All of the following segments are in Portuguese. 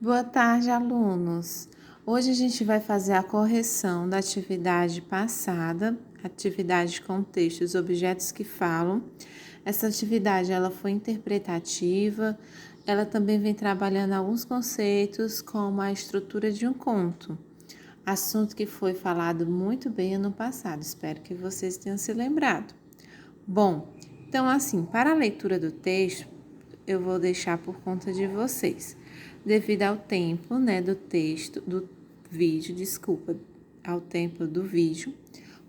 Boa tarde, alunos. Hoje a gente vai fazer a correção da atividade passada, atividade com textos, objetos que falam. Essa atividade ela foi interpretativa, ela também vem trabalhando alguns conceitos como a estrutura de um conto, assunto que foi falado muito bem ano passado. Espero que vocês tenham se lembrado. Bom, então assim, para a leitura do texto, eu vou deixar por conta de vocês. Devido ao tempo, do texto, do vídeo, ao tempo do vídeo,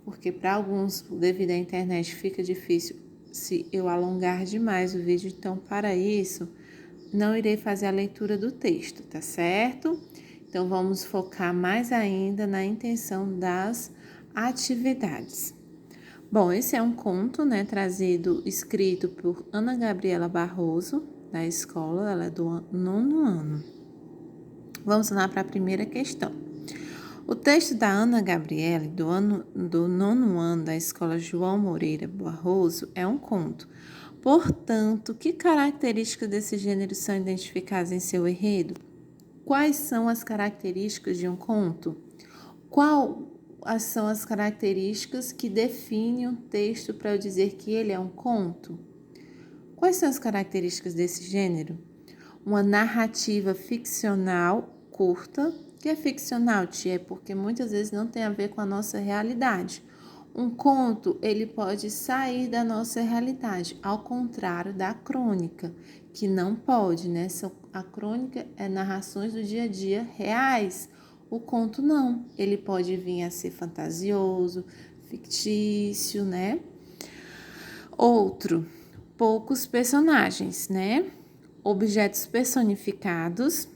porque para alguns, devido à internet, fica difícil se eu alongar demais o vídeo, então para isso, não irei fazer a leitura do texto, tá certo? Então vamos focar mais ainda na intenção das atividades. Bom, esse é um conto, escrito por Ana Gabriela Barroso, da escola, ela é do 9º ano. Vamos lá para a primeira questão. O texto da Ana Gabriela, do 9º ano da escola João Moreira Barroso, é um conto. Portanto, que características desse gênero são identificadas em seu enredo? Quais são as características de um conto? Quais são as características que definem um texto para eu dizer que ele é um conto? Quais são as características desse gênero? Uma narrativa ficcional curta. O que é ficcional, tia? É porque muitas vezes não tem a ver com a nossa realidade. Um conto, ele pode sair da nossa realidade, ao contrário da crônica, que não pode, né? A crônica é narrações do dia a dia reais. O conto não, ele pode vir a ser fantasioso, fictício, né? Outro, poucos personagens, né? Objetos personificados,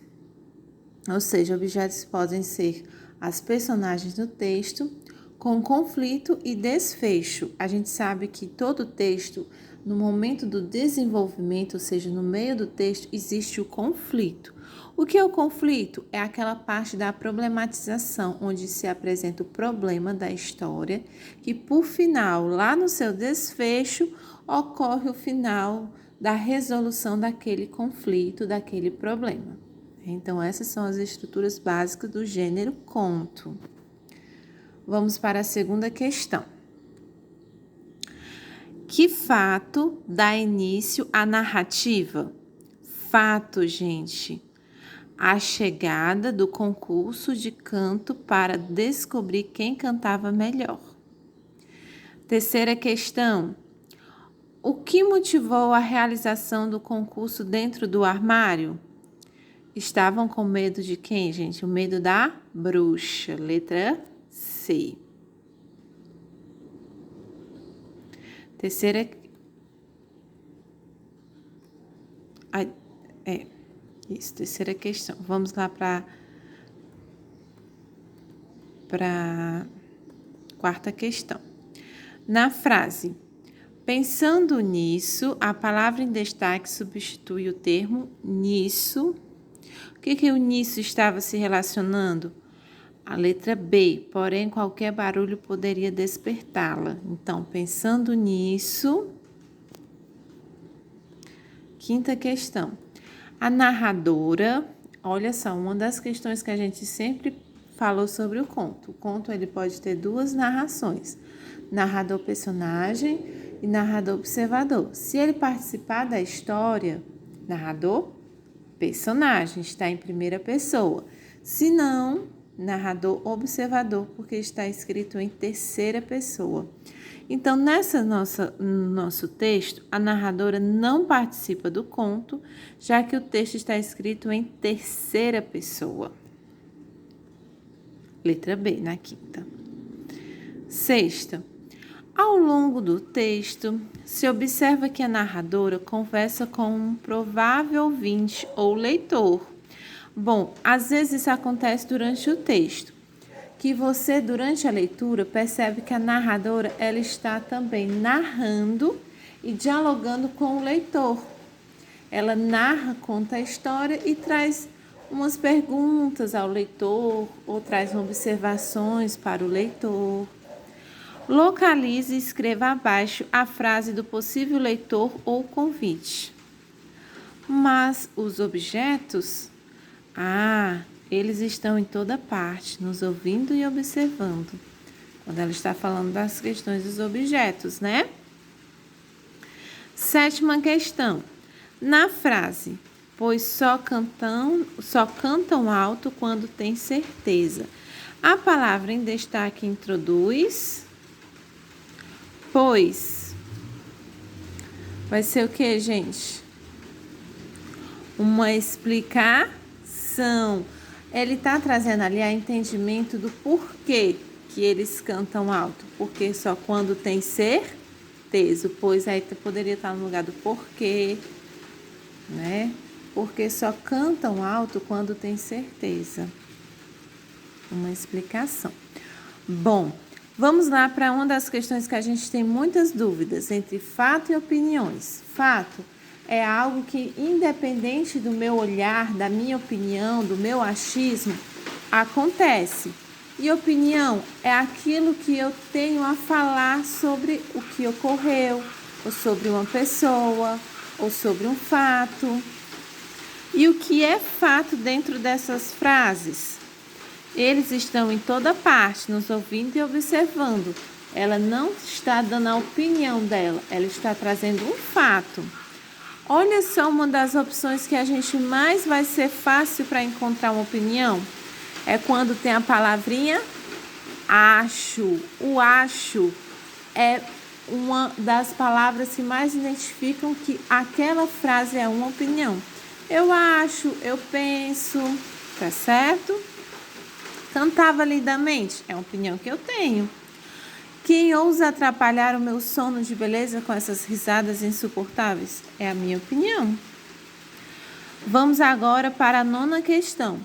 ou seja, objetos podem ser as personagens do texto, com conflito e desfecho. A gente sabe que todo texto, no momento do desenvolvimento, ou seja, no meio do texto, existe o conflito. O que é o conflito? É aquela parte da problematização, onde se apresenta o problema da história, que por final, lá no seu desfecho, ocorre o final da resolução daquele conflito, daquele problema. Então, essas são as estruturas básicas do gênero conto. Vamos para a segunda questão. Que fato dá início à narrativa? Fato, gente. A chegada do concurso de canto para descobrir quem cantava melhor. Terceira questão. O que motivou a realização do concurso dentro do armário? Estavam com medo de quem, gente? O medo da bruxa. Letra C. Terceira questão. Vamos lá para quarta questão. Na frase, pensando nisso, a palavra em destaque substitui o termo nisso. O que o nisso estava se relacionando? A letra B, porém qualquer barulho poderia despertá-la. Então, pensando nisso. Quinta questão. A narradora, olha só, uma das questões que a gente sempre falou sobre o conto. O conto ele pode ter duas narrações, narrador-personagem e narrador-observador. Se ele participar da história, narrador-personagem, está em primeira pessoa. Se não, narrador-observador, porque está escrito em terceira pessoa. Então, no nosso texto, a narradora não participa do conto, já que o texto está escrito em terceira pessoa. Letra B, na quinta. Sexta. Ao longo do texto, se observa que a narradora conversa com um provável ouvinte ou leitor. Bom, às vezes isso acontece durante o texto, que você, durante a leitura, percebe que a narradora ela está também narrando e dialogando com o leitor. Ela narra, conta a história e traz umas perguntas ao leitor ou traz observações para o leitor. Localize e escreva abaixo a frase do possível leitor ou convite. Mas os objetos, Ah, eles estão em toda parte, nos ouvindo e observando. Quando ela está falando das questões dos objetos, né? 7ª questão. Na frase, pois só cantam alto quando tem certeza. A palavra em destaque introduz pois. Vai ser o que, gente? Uma explicação. Ele está trazendo ali a entendimento do porquê que eles cantam alto. Porque só quando tem certeza. Pois aí poderia estar no lugar do porquê, né? Porque só cantam alto quando tem certeza. Uma explicação. Bom, vamos lá para uma das questões que a gente tem muitas dúvidas entre fato e opiniões. Fato é algo que, independente do meu olhar, da minha opinião, do meu achismo, acontece. E opinião é aquilo que eu tenho a falar sobre o que ocorreu, ou sobre uma pessoa, ou sobre um fato. E o que é fato dentro dessas frases? Eles estão em toda parte, nos ouvindo e observando. Ela não está dando a opinião dela, ela está trazendo um fato. Olha só uma das opções que a gente mais vai ser fácil para encontrar uma opinião. É quando tem a palavrinha acho. O acho é uma das palavras que mais identificam que aquela frase é uma opinião. Eu acho, eu penso, tá certo? Cantar validamente é uma opinião que eu tenho. Quem ousa atrapalhar o meu sono de beleza com essas risadas insuportáveis? É a minha opinião. Vamos agora para a 9ª questão.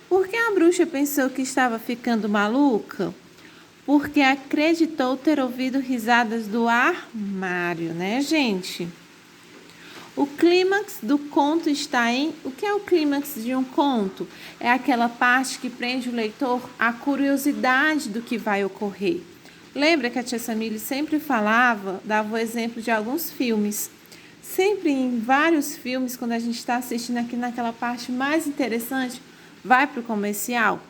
Por que a bruxa pensou que estava ficando maluca? Porque acreditou ter ouvido risadas do armário, né, gente? O clímax do conto está em... O que é o clímax de um conto? É aquela parte que prende o leitor à curiosidade do que vai ocorrer. Lembra que a tia Samile sempre falava, dava o exemplo de alguns filmes. Sempre em vários filmes, quando a gente está assistindo aqui naquela parte mais interessante, vai para o comercial.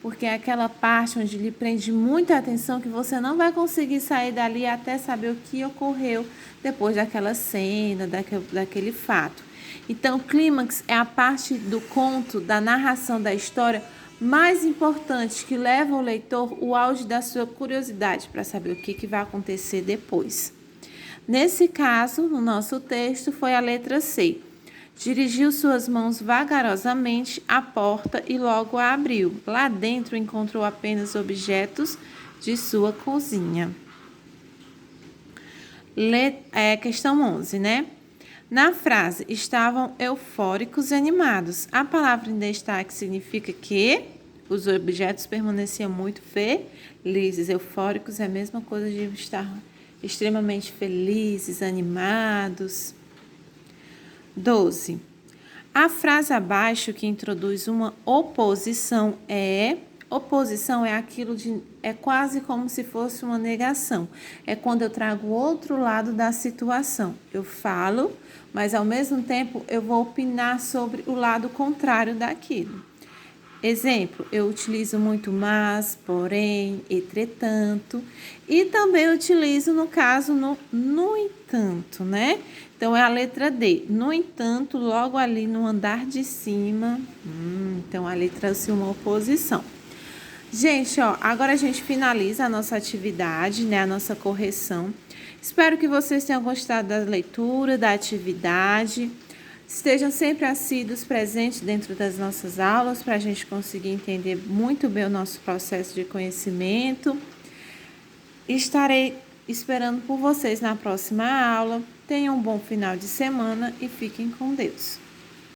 Porque é aquela parte onde lhe prende muita atenção que você não vai conseguir sair dali até saber o que ocorreu depois daquela cena, daquele fato. Então, o clímax é a parte do conto, da narração da história mais importante, que leva o leitor o auge da sua curiosidade para saber o que vai acontecer depois. Nesse caso, no nosso texto, foi a letra C. Dirigiu suas mãos vagarosamente à porta e logo a abriu. Lá dentro encontrou apenas objetos de sua cozinha. Questão 11, né? Na frase, estavam eufóricos e animados. A palavra em destaque significa que os objetos permaneciam muito felizes. Eufóricos é a mesma coisa de estar extremamente felizes, animados. 12. A frase abaixo que introduz uma oposição é... Oposição é aquilo de... É quase como se fosse uma negação. É quando eu trago o outro lado da situação. Eu falo, mas ao mesmo tempo eu vou opinar sobre o lado contrário daquilo. Exemplo, eu utilizo muito mas, porém, entretanto. E também utilizo, no caso, no entanto, né? Então, é a letra D. No entanto, logo ali no andar de cima. Então, ali trouxe uma oposição. Gente, ó, agora a gente finaliza a nossa atividade, né? A nossa correção. Espero que vocês tenham gostado da leitura, da atividade. Estejam sempre assíduos, presentes dentro das nossas aulas, para a gente conseguir entender muito bem o nosso processo de conhecimento. Estarei esperando por vocês na próxima aula. Tenham um bom final de semana e fiquem com Deus.